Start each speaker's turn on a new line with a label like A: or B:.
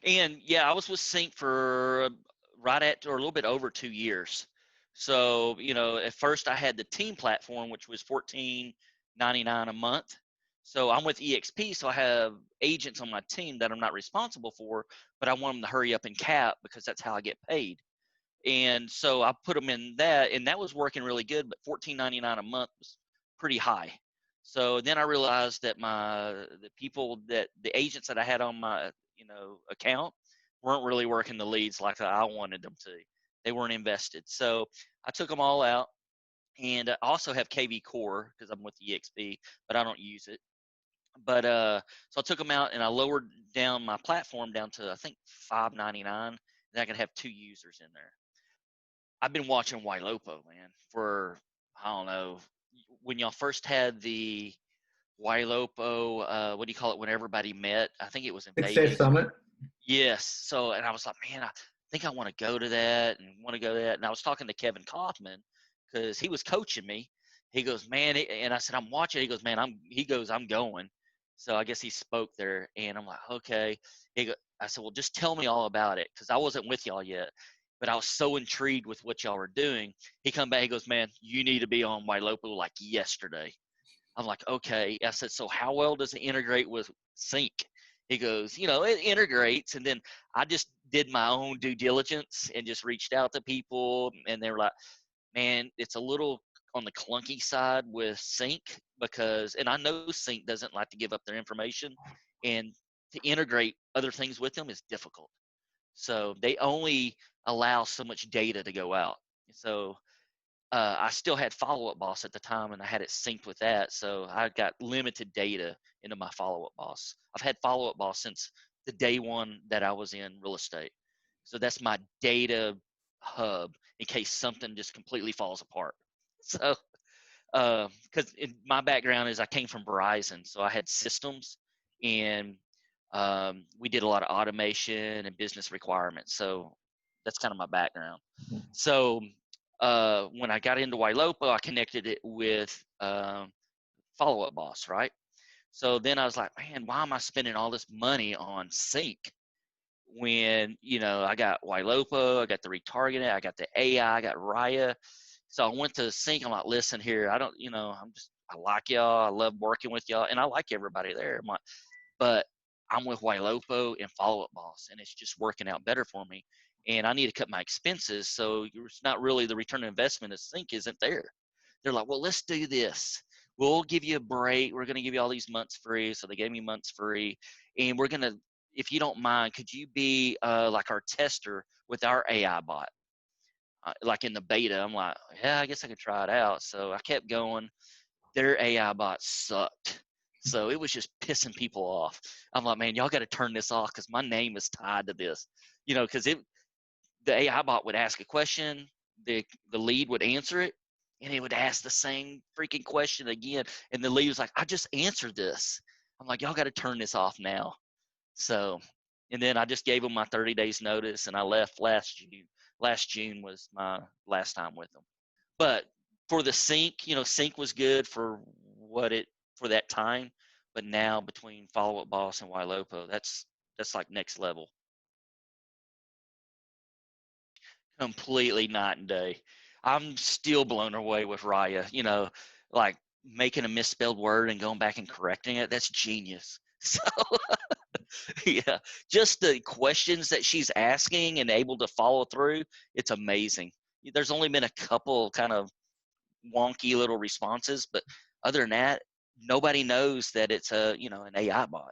A: And yeah, I was with CINC for right at or a little bit over 2 years. So, at first I had the team platform, which was $14.99 a month. So I'm with EXP, so I have agents on my team that I'm not responsible for, but I want them to hurry up and cap because that's how I get paid. And so I put them in that, and that was working really good, but $14.99 a month was pretty high. So then I realized that the agents that I had on my, account weren't really working the leads like I wanted them to. They weren't invested. So I took them all out, and I also have KV Core because I'm with EXP, but I don't use it. But so I took them out and I lowered down my platform down to I think $5.99, and I could have 2 users in there. I've been watching Ylopo, man, for I don't know when y'all first had the Ylopo. What do you call it when everybody met? I think it was in
B: Success
A: Vegas.
B: Summit.
A: Yes. So, and I was like, man, I think I want to go to that and want to go to that. And I was talking to Kevin Kaufman because he was coaching me. He goes, man, and I said, I'm watching. He goes, man, I'm going. So I guess he spoke there, and I'm like, okay. I said, well, just tell me all about it because I wasn't with y'all yet, but I was so intrigued with what y'all were doing. He come back, he goes, man, you need to be on Ylopo like yesterday. I'm like, okay. I said, so how well does it integrate with CINC? He goes, it integrates. And then I just did my own due diligence and just reached out to people. And they were like, man, it's a little on the clunky side with CINC and I know CINC doesn't like to give up their information. And to integrate other things with them is difficult. So they only allow so much data to go out. So I still had Follow Up Boss at the time, and I had it synced with that. So I got limited data into my Follow Up Boss. I've had Follow Up Boss since the day one that I was in real estate. So that's my data hub in case something just completely falls apart. So, because my background is I came from Verizon, so I had systems, and we did a lot of automation and business requirements. So that's kind of my background. So when I got into Ylopo, I connected it with Follow Up Boss, right? So then I was like, man, why am I spending all this money on CINC when, I got Ylopo, I got the retargeting, I got the AI, I got Raya. So I went to CINC. I'm like, listen here, I like y'all. I love working with y'all, and I like everybody there. I'm like, but I'm with Ylopo and Follow Up Boss, and it's just working out better for me. And I need to cut my expenses, so it's not really the return on investment of CINC isn't there. They're like, well, let's do this. We'll give you a break. We're going to give you all these months free. So they gave me months free, and we're going to, if you don't mind, could you be like our tester with our AI bot? Like in the beta, I'm like, yeah, I guess I could try it out. So I kept going. Their AI bot sucked. So it was just pissing people off. I'm like, man, y'all got to turn this off because my name is tied to this. Because the AI bot would ask a question, the lead would answer it, and it would ask the same freaking question again. And the lead was like, I just answered this. I'm like, y'all got to turn this off now. So, and then I just gave them my 30 days notice, and I left last June. Last June was my last time with them. But for the CINC, CINC was good for for that time. But now between Follow Up Boss and Ylopo, that's like next level. Completely night and day. I'm still blown away with Raya, like making a misspelled word and going back and correcting it. That's genius. So yeah, just the questions that she's asking and able to follow through, it's amazing. There's only been a couple kind of wonky little responses, but other than that, nobody knows that it's an AI bot.